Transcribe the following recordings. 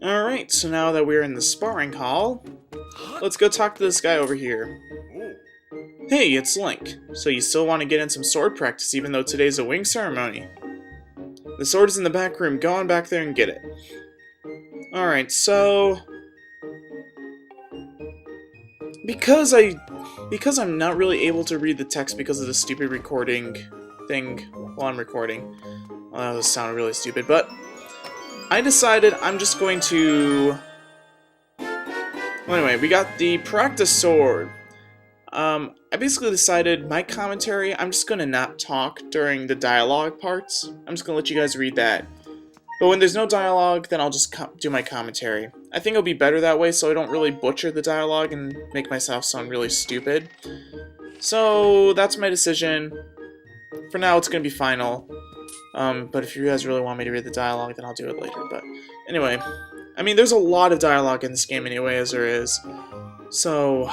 Alright, so now that we're in the sparring hall, let's go talk to this guy over here. Hey, it's Link. So you still want to get in some sword practice even though today's a wing ceremony? The sword is in the back room. Go on back there and get it. Alright, so... Because I'm not really able to read the text because of the stupid recording thing while I'm recording. Well, that sounded really stupid, but I decided I'm just going to... Well, anyway, we got the practice sword. I basically decided my commentary, I'm just gonna not talk during the dialogue parts. I'm just gonna let you guys read that. But when there's no dialogue, then I'll just do my commentary. I think it'll be better that way so I don't really butcher the dialogue and make myself sound really stupid. So that's my decision. For now, it's gonna be final. But if you guys really want me to read the dialogue, then I'll do it later. But anyway, I mean, there's a lot of dialogue in this game anyway, as there is. So,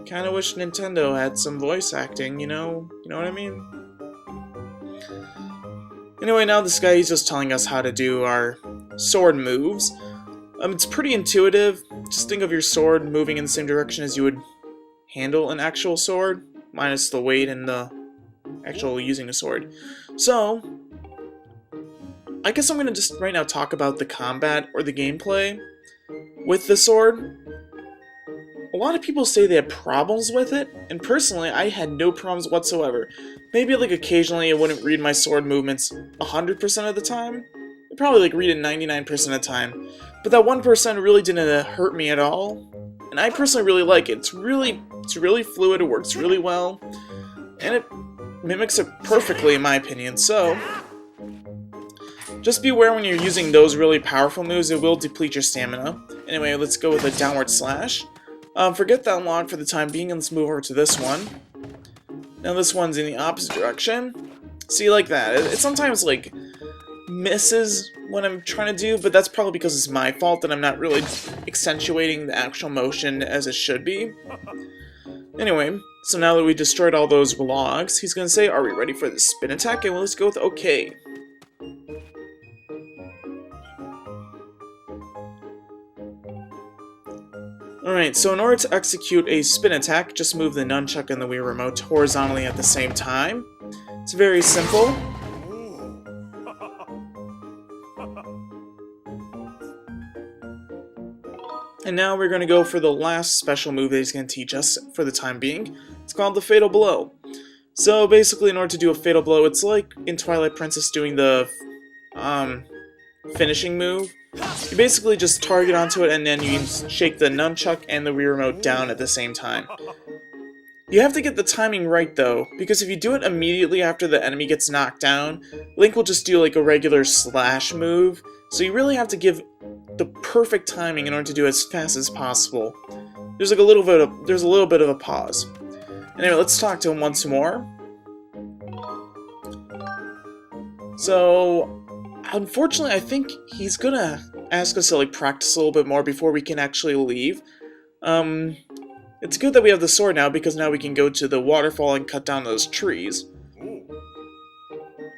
kind of wish Nintendo had some voice acting, you know what I mean? Anyway, now this guy, he's just telling us how to do our sword moves. It's pretty intuitive. Just think of your sword moving in the same direction as you would handle an actual sword, minus the weight and the actual using the sword. So, I guess I'm gonna just right now talk about the combat or the gameplay with the sword. A lot of people say they have problems with it, and personally, I had no problems whatsoever. Maybe like occasionally I wouldn't read my sword movements 100% of the time. I'd probably like read it 99% of the time. But that 1% really didn't hurt me at all. And I personally really like it. It's really fluid, it works really well. And it mimics it perfectly in my opinion, so... Just be aware when you're using those really powerful moves, it will deplete your stamina. Anyway, let's go with a downward slash. Forget that unlock for the time being, and let's move over to this one. Now this one's in the opposite direction. See, like that. It sometimes, like, misses what I'm trying to do, but that's probably because it's my fault that I'm not really accentuating the actual motion as it should be. Anyway, so now that we destroyed all those logs, he's gonna say, are we ready for the spin attack? And let's go with okay. Alright, so in order to execute a spin attack, just move the nunchuck and the Wii Remote horizontally at the same time. It's very simple. And now we're going to go for the last special move that he's going to teach us for the time being. It's called the Fatal Blow. So basically, in order to do a Fatal Blow, it's like in Twilight Princess doing the finishing move. You basically just target onto it and then you can shake the nunchuck and the Wii Remote down at the same time. You have to get the timing right though, because if you do it immediately after the enemy gets knocked down, Link will just do like a regular slash move, so you really have to give the perfect timing in order to do it as fast as possible. There's like a little bit of a pause. Anyway, let's talk to him once more. So, unfortunately, I think he's gonna ask us to like practice a little bit more before we can actually leave. It's good that we have the sword now because now we can go to the waterfall and cut down those trees.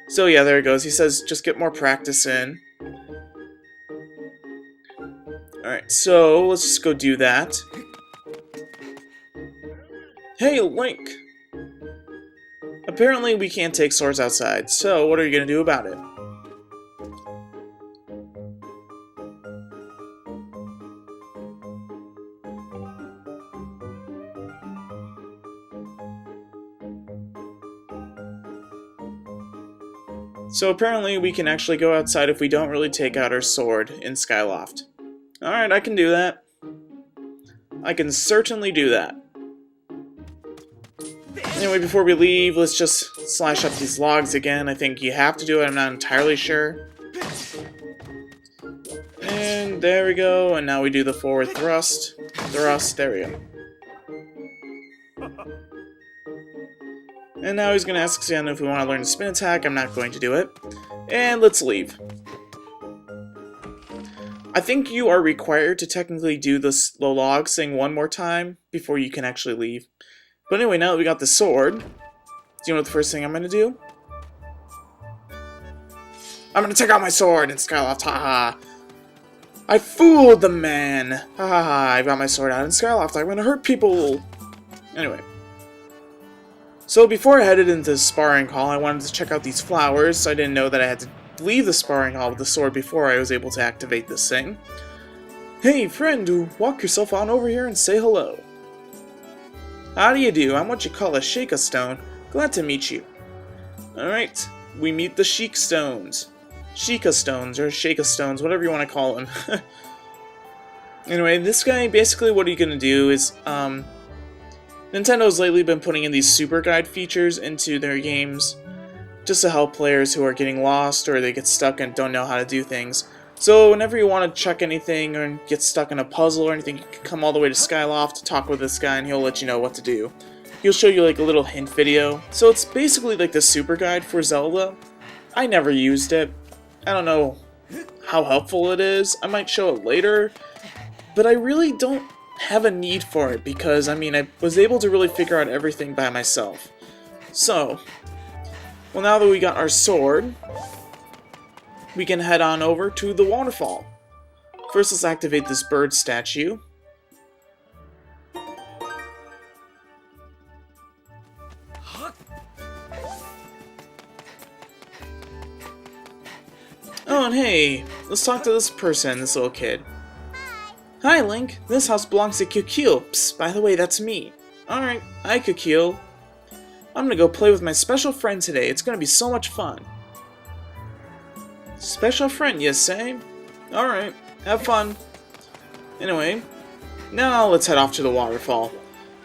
So yeah, there it goes. He says just get more practice in. Alright, so let's just go do that. Hey, Link! Apparently we can't take swords outside, so what are you gonna do about it? So apparently we can actually go outside if we don't really take out our sword in Skyloft. Alright, I can do that. I can certainly do that. Anyway, before we leave, let's just slash up these logs again. I think you have to do it, I'm not entirely sure. And there we go, and now we do the forward thrust. There we go. And now he's going to ask us again if we want to learn the spin attack. I'm not going to do it. And let's leave. I think you are required to technically do the log thing one more time before you can actually leave. But anyway, now that we got the sword, do you know what the first thing I'm going to do? I'm gonna take out my sword and Skyloft, haha. I fooled the man. Haha, I got my sword out in Skyloft. I'm gonna hurt people. Anyway. So before I headed into the sparring hall, I wanted to check out these flowers, so I didn't know that I had to leave the sparring hall with the sword before I was able to activate this thing. Hey friend, walk yourself on over here and say hello. How do you do? I'm what you call a Shake-a-Stone. Glad to meet you. Alright, we meet the Sheik-Stones. Sheik-a-Stones, or Shake-a-Stones, whatever you want to call them. Anyway, this guy, basically what he's gonna do is, Nintendo's lately been putting in these super guide features into their games just to help players who are getting lost or they get stuck and don't know how to do things. So whenever you want to check anything or get stuck in a puzzle or anything, you can come all the way to Skyloft to talk with this guy and he'll let you know what to do. He'll show you like a little hint video. So it's basically like the super guide for Zelda. I never used it. I don't know how helpful it is. I might show it later, but I really don't have a need for it because, I mean, I was able to really figure out everything by myself. So, well, now that we got our sword, we can head on over to the waterfall. First, let's activate this bird statue. Oh, and hey, let's talk to this person, this little kid. Hi, Link. This house belongs to Kukil. Psst, by the way, that's me. Alright, hi, Kukil. I'm gonna go play with my special friend today. It's gonna be so much fun. Special friend, you say? Alright, have fun. Anyway, now let's head off to the waterfall.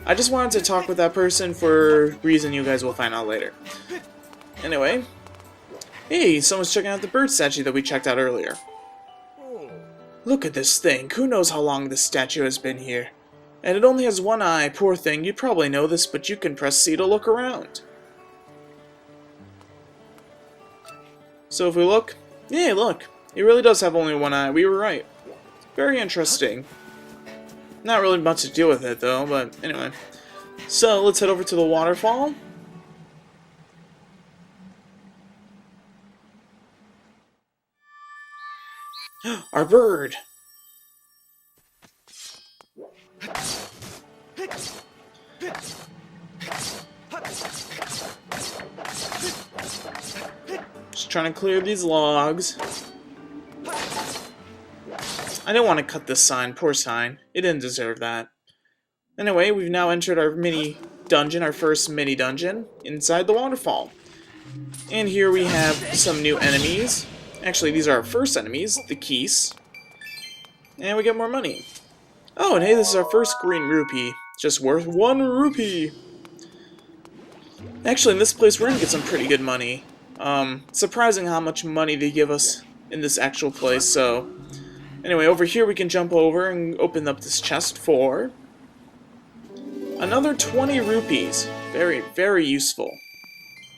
I just wanted to talk with that person for a reason you guys will find out later. Anyway, hey, someone's checking out the bird statue that we checked out earlier. Look at this thing. Who knows how long this statue has been here? And it only has one eye. Poor thing. You'd probably know this, but you can press C to look around. So if we look... Yeah, look. It really does have only one eye. We were right. Very interesting. Not really much to do with it, though, but anyway. So, let's head over to the waterfall. Our bird! Just trying to clear these logs. I didn't want to cut this sign, poor sign. It didn't deserve that. Anyway, we've now entered our mini dungeon, our first mini dungeon, inside the waterfall. And here we have some new enemies. Actually, these are our first enemies, the Keys. And we get more money. Oh, and hey, this is our first green rupee. Just worth 1 rupee. Actually, in this place, we're gonna get some pretty good money. Surprising how much money they give us in this actual place, so... Anyway, over here we can jump over and open up this chest for... another 20 rupees. Very, very useful.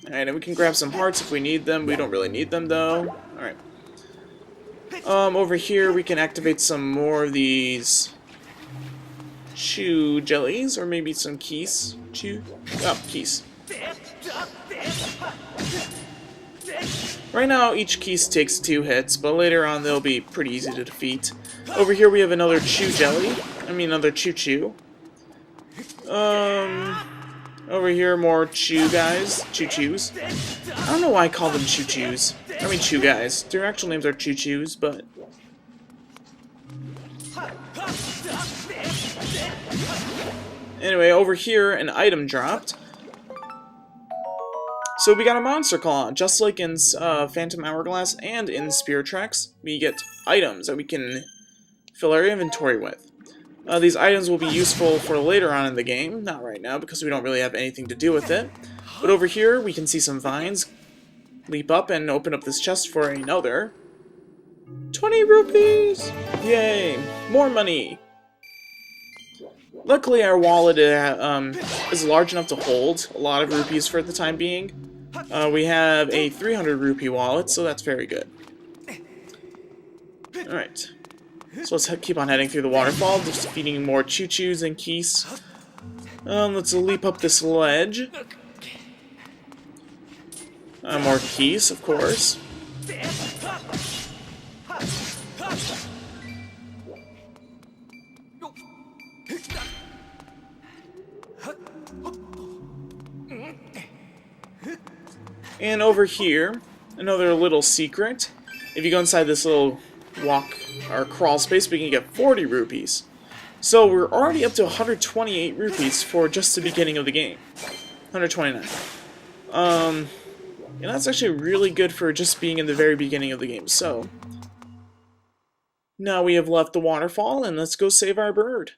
Alright, and we can grab some hearts if we need them. We don't really need them, though. Alright. Over here we can activate some more of these... chew jellies, or maybe some keys. Chew? Oh, keys. Right now, each keys takes 2 hits, but later on they'll be pretty easy to defeat. Over here we have another chew jelly. I mean, another chew. Over here, more chew guys. Chew-chews. I don't know why I call them chew-chews. I mean chew guys. Their actual names are chew-chews, but... Anyway, over here, an item dropped. So we got a monster claw, just like in Phantom Hourglass and in Spirit Tracks. We get items that we can fill our inventory with. These items will be useful for later on in the game, not right now because we don't really have anything to do with it. But over here we can see some vines leap up and open up this chest for another 20 rupees! Yay! More money! Luckily our wallet is large enough to hold a lot of rupees for the time being. We have a 300 rupee wallet, so that's very good. Alright. So let's keep on heading through the waterfall, just defeating more choo-choos and keys. Let's leap up this ledge. More keys, of course. And over here, another little secret. If you go inside this little walk or crawl space, we can get 40 rupees. So we're already up to 128 rupees for just the beginning of the game. 129. And that's actually really good for just being in the very beginning of the game. So now we have left the waterfall, and let's go save our bird.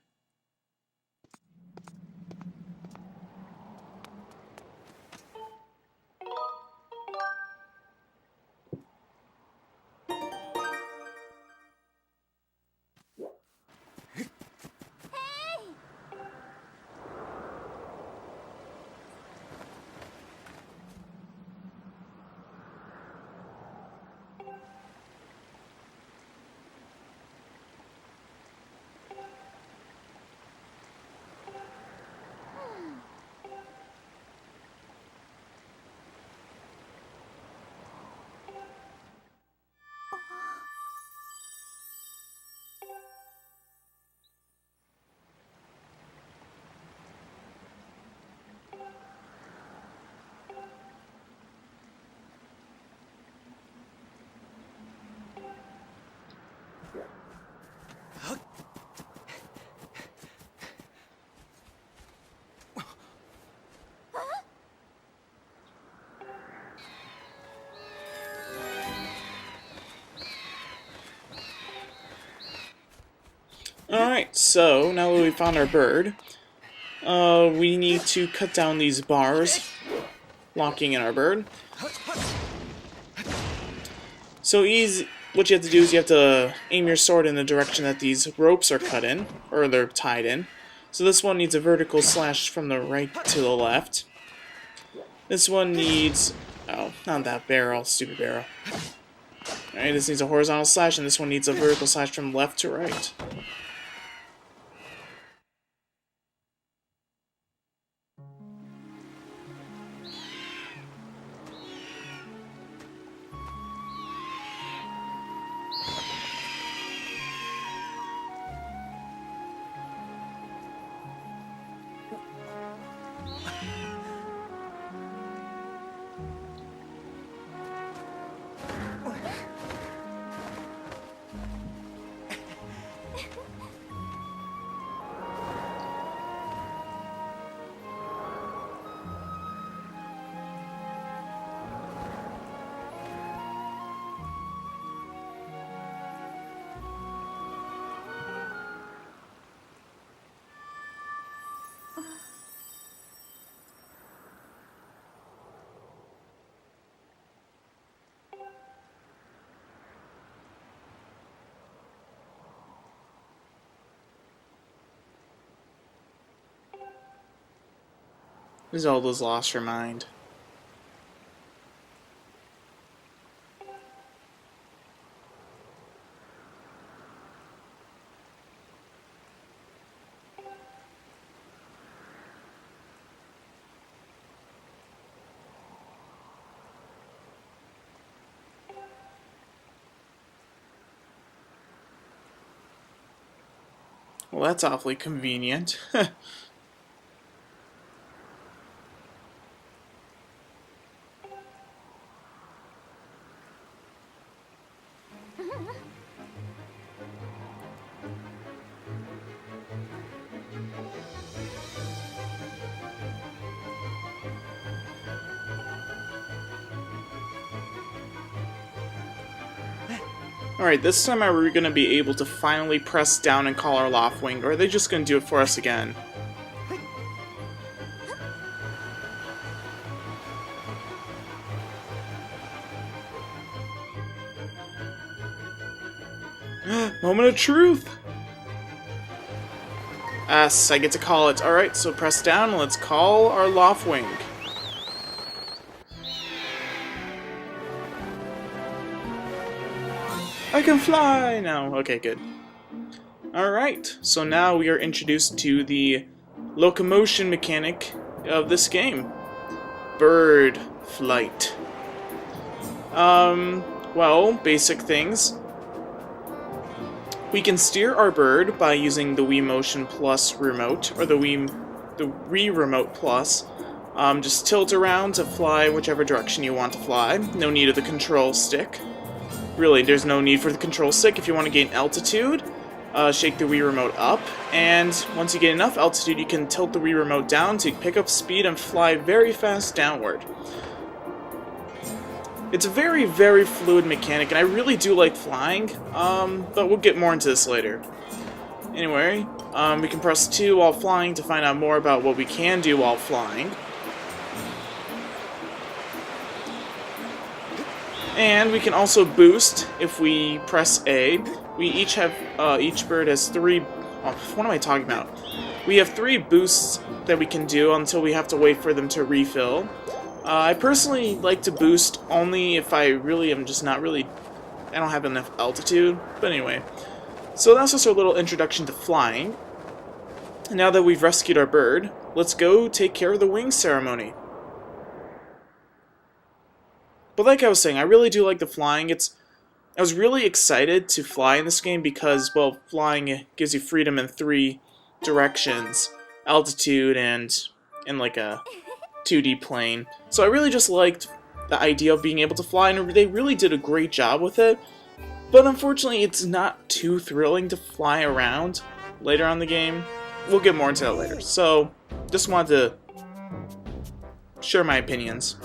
Alright, so now that we found our bird, we need to cut down these bars, locking in our bird. So what you have to do is you have to aim your sword in the direction that these ropes are cut in, or they're tied in. So this one needs a vertical slash from the right to the left. This one needs, oh, not that barrel, stupid barrel. Alright, this needs a horizontal slash, and this one needs a vertical slash from left to right. Zelda's lost her mind. Well, that's awfully convenient. Alright, this time are we going to be able to finally press down and call our Loftwing, or are they just going to do it for us again? Moment of truth! Yes, I get to call it. Alright, so press down and let's call our Loftwing. I can fly now! Okay, good. Alright, so now we are introduced to the locomotion mechanic of this game. Bird flight. Well, basic things. We can steer our bird by using the Wii Motion Plus remote, or the Wii Remote Plus. Just tilt around to fly whichever direction you want to fly. No need of the control stick. Really, there's no need for the control stick if you want to gain altitude. Shake the Wii Remote up, and once you get enough altitude, you can tilt the Wii Remote down to pick up speed and fly very fast downward. It's a very, very fluid mechanic, and I really do like flying, but we'll get more into this later. Anyway, we can press 2 while flying to find out more about what we can do while flying. And we can also boost if we press A. We each have, each bird has 3, oh, what am I talking about? We have 3 boosts that we can do until we have to wait for them to refill. I personally like to boost only if I really am just not really, I don't have enough altitude. But anyway, so that's just our little introduction to flying. And now that we've rescued our bird, let's go take care of the wing ceremony. But like I was saying, I really do like the flying. I was really excited to fly in this game because, well, flying gives you freedom in 3 directions. Altitude and in like a 2D plane. So I really just liked the idea of being able to fly, and they really did a great job with it. But unfortunately, it's not too thrilling to fly around later on in the game. We'll get more into that later. So, just wanted to share my opinions.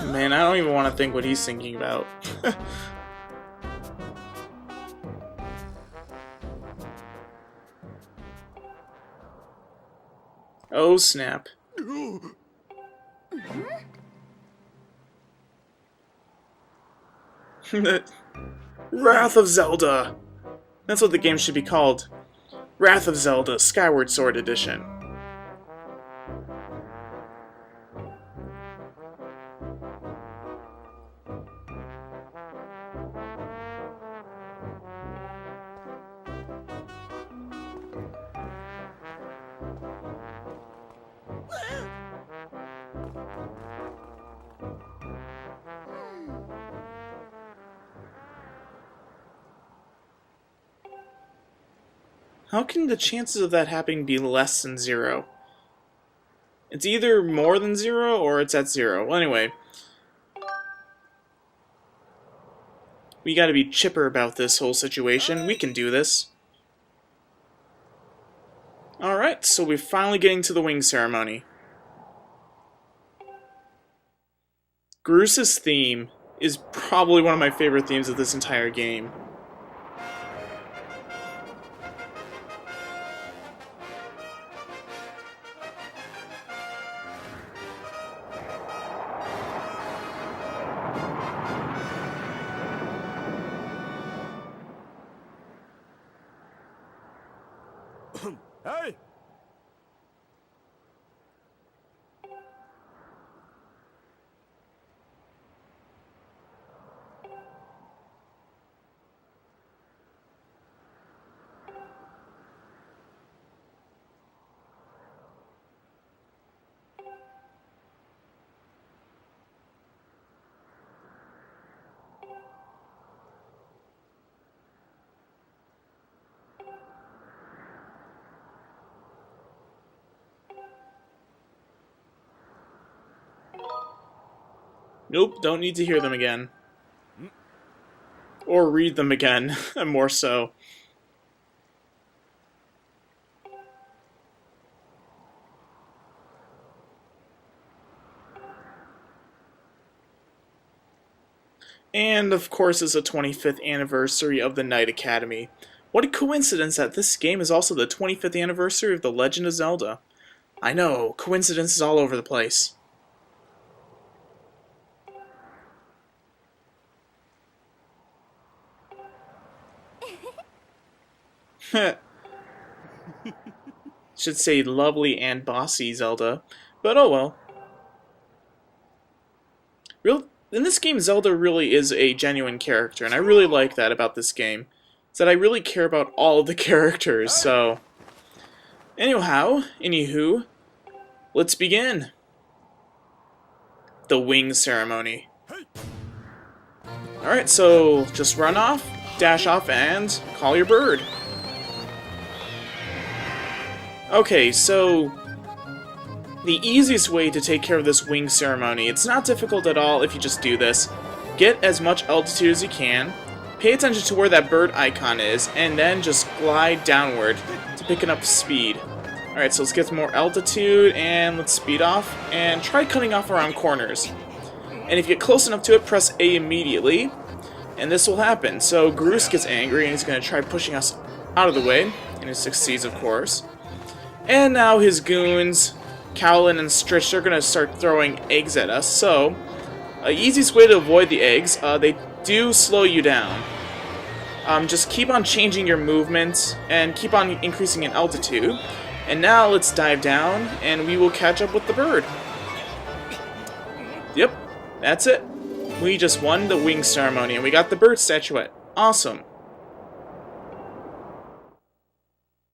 Man, I don't even want to think what he's thinking about. Oh, snap. Wrath of Zelda! That's what the game should be called. Wrath of Zelda Skyward Sword Edition. How can the chances of that happening be less than 0? It's either more than 0 or it's at 0. Well, anyway. We gotta be chipper about this whole situation. We can do this. Alright, so we're finally getting to the wing ceremony. Groos's theme is probably one of my favorite themes of this entire game. Hey! Nope, don't need to hear them again. Or read them again, more so. And, of course, it's the 25th anniversary of the Knight Academy. What a coincidence that this game is also the 25th anniversary of The Legend of Zelda. I know, coincidences all over the place. Should say lovely and bossy Zelda, but oh well. In this game, Zelda really is a genuine character, and I really like that about this game. Is that I really care about all of the characters, so... Anywho, let's begin. The wing ceremony. Alright, so just run off, dash off, and call your bird. Okay, so the easiest way to take care of this wing ceremony, it's not difficult at all if you just do this. Get as much altitude as you can, pay attention to where that bird icon is, and then just glide downward to pick up speed. Alright, so let's get some more altitude, and let's speed off, and try cutting off around corners. And if you get close enough to it, press A immediately, and this will happen. So Groose gets angry, and he's going to try pushing us out of the way, and he succeeds, of course. And now his goons, Cowlin and Stritch, they're going to start throwing eggs at us. So, easiest way to avoid the eggs, they do slow you down. Just keep on changing your movement and keep on increasing in altitude. And now let's dive down and we will catch up with the bird. Yep, that's it. We just won the wing ceremony and we got the bird statuette. Awesome.